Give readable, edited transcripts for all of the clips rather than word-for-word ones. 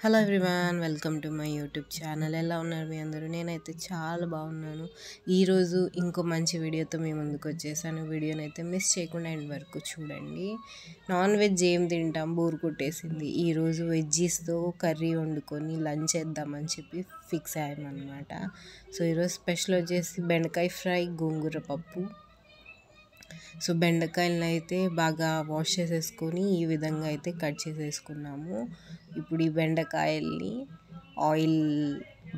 Hello everyone, welcome to my YouTube channel. ఎలా ఉన్నారు మీ అందరూ? నేనైతే చాలా బాగున్నాను. ఈరోజు ఇంకో మంచి వీడియోతో మీ ముందుకు వచ్చేసాను. వీడియోని అయితే మిస్ చేయకుండా ఎండ్ వరకు చూడండి. నాన్ వెజ్ ఏం తింటాం, బోర్ కొట్టేసింది. ఈరోజు వెజ్జీస్తో కర్రీ వండుకొని లంచ్ చేద్దామని చెప్పి ఫిక్స్ అయ్యామన్నమాట. సో ఈరోజు స్పెషల్ వచ్చేసి బెండకాయ ఫ్రై, గోంగూర పప్పు. సో బెండకాయలను అయితే బాగా వాష్ చేసేసుకొని ఈ విధంగా అయితే కట్ చేసేసుకున్నాము. ఇప్పుడు ఈ బెండకాయల్ని ఆయిల్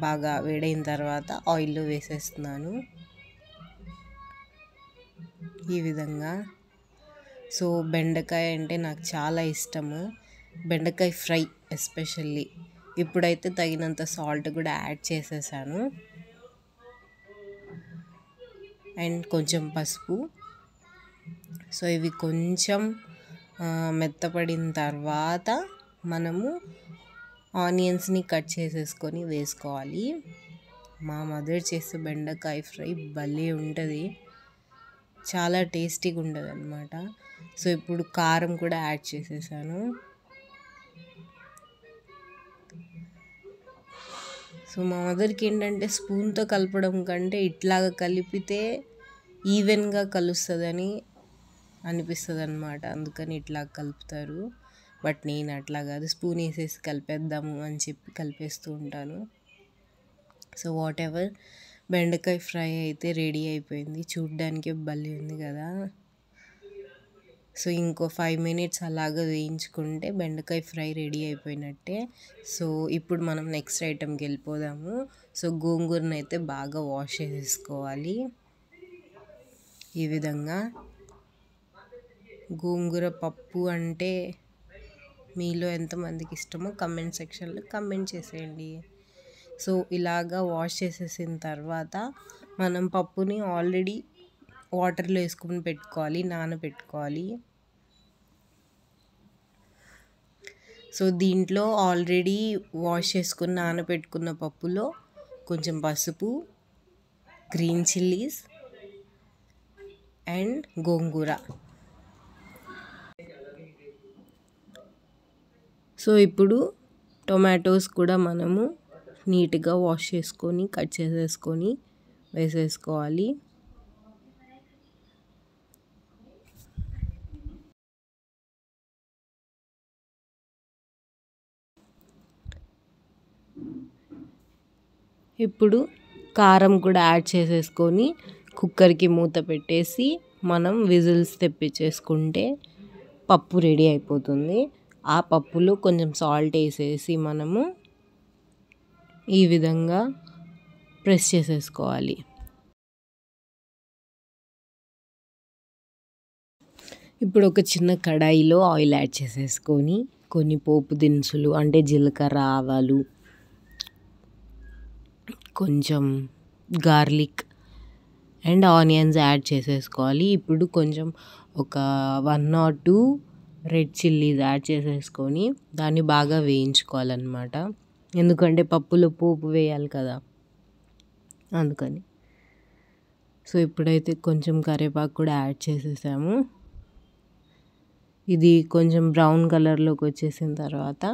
బాగా వేడైన తర్వాత ఆయిల్లో వేసేస్తున్నాను ఈ విధంగా. సో బెండకాయ అంటే నాకు చాలా ఇష్టము, బెండకాయ ఫ్రై ఎస్పెషల్లీ. ఇప్పుడైతే తగినంత సాల్ట్ కూడా యాడ్ చేసేసాను అండ్ కొంచెం పసుపు. సో ఇవి కొంచెం మెత్తపడిన తర్వాత మనము ఆనియన్స్ని కట్ చేసేసుకొని వేసుకోవాలి. మా మదర్ చేసే బెండకాయ ఫ్రై భలే ఉంటుంది, చాలా టేస్టీగా ఉంటుంది అన్నమాట. సో ఇప్పుడు కారం కూడా యాడ్ చేసేసాను. సో మా మదర్కి ఏంటంటే స్పూన్తో కలపడం కంటే ఇట్లాగా కలిపితే ఈవెన్గా కలుస్తుందని అనిపిస్తుంది అన్నమాట, అందుకని ఇట్లా కలుపుతారు. బట్ నేను అట్లా కాదు, స్పూన్ వేసేసి కలిపేద్దాము అని చెప్పి కలిపేస్తూ ఉంటాను. సో వాట్ ఎవర్, బెండకాయ ఫ్రై అయితే రెడీ అయిపోయింది. చూడ్డానికి భలే ఉంది కదా. సో ఇంకో 5 minutes అలాగా వేయించుకుంటే బెండకాయ ఫ్రై రెడీ అయిపోయినట్టే. సో ఇప్పుడు మనం నెక్స్ట్ ఐటెంకి వెళ్ళిపోదాము. సో గోంగూరను అయితే బాగా వాష్ చేసేసుకోవాలి ఈ విధంగా. గోంగూర పప్పు అంటే మీలో ఎంతమందికి ఇష్టమో కమెంట్ సెక్షన్లో కమెంట్ చేసేయండి. సో ఇలాగా వాష్ చేసేసిన తర్వాత మనం పప్పుని ఆల్రెడీ వాటర్లో వేసుకుని పెట్టుకోవాలి, నానబెట్టుకోవాలి. సో దీంట్లో ఆల్రెడీ వాష్ చేసుకుని నానబెట్టుకున్న పప్పులో కొంచెం పసుపు, green chillies and gongura. So ఇప్పుడు టొమాటోస్ కూడా మనము నీట్గా వాష్ చేసుకొని కట్ చేసేసుకొని వేసేసుకోవాలి. ఇప్పుడు కారం కూడా యాడ్ చేసేసుకొని కుక్కర్కి మూత పెట్టేసి మనం విజిల్స్ తెప్పించేసుకుంటే పప్పు రెడీ అయిపోతుంది. ఆ పప్పులో కొంచెం సాల్ట్ వేసేసి మనము ఈ విధంగా ప్రెస్ చేసేసుకోవాలి. ఇప్పుడు ఒక చిన్న కడాయిలో ఆయిల్ యాడ్ చేసేసుకొని కొన్ని పోపు దినుసులు అంటే జీలకర్ర, ఆవాలు, కొంచెం గార్లిక్ అండ్ ఆనియన్స్ యాడ్ చేసేసుకోవాలి. ఇప్పుడు కొంచెం ఒక 1 or 2 రెడ్ చిల్లీస్ యాడ్ చేసేసుకొని దాన్ని బాగా వేయించుకోవాలన్నమాట, ఎందుకంటే పప్పులో పోపు వేయాలి కదా అందుకని. సో ఇప్పుడైతే కొంచెం కరివేపాకు కూడా యాడ్ చేసేసాము. ఇది కొంచెం బ్రౌన్ కలర్లోకి వచ్చేసిన తర్వాత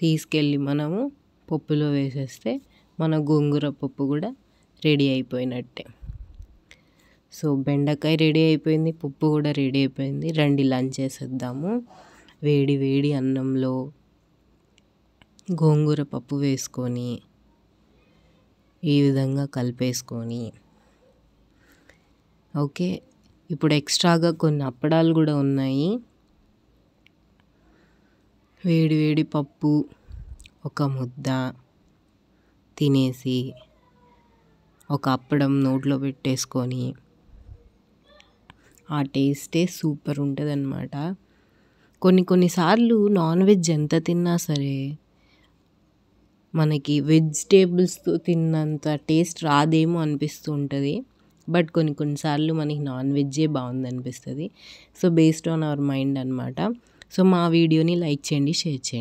తీసుకెళ్ళి మనము పప్పులో వేసేస్తే మన గోంగూర పప్పు కూడా రెడీ అయిపోయినట్టే. సో బెండకాయ రెడీ అయిపోయింది, పప్పు కూడా రెడీ అయిపోయింది. రండి లంచ్ చేసేద్దాము. వేడి వేడి అన్నంలో గోంగూర పప్పు వేసుకొని ఈ విధంగా కలిపేసుకొని, ఓకే. ఇప్పుడు ఎక్స్ట్రాగా కొన్ని అప్పడాలు కూడా ఉన్నాయి. వేడి వేడి పప్పు ఒక ముద్ద తినేసి ఒక అప్పడం నోట్లో పెట్టేసుకొని ఆ టేస్టే సూపర్ ఉంటుంది అన్నమాట. కొన్నిసార్లు నాన్ వెజ్ ఎంత తిన్నా సరే మనకి వెజిటేబుల్స్తో తిన్నంత టేస్ట్ రాదేమో అనిపిస్తూ ఉంటుంది. బట్ కొన్నిసార్లు మనకి నాన్ వెజ్జే బాగుంది అనిపిస్తుంది. So based on our mind అనమాట. సో మా వీడియోని లైక్ చేయండి, షేర్ చేయండి.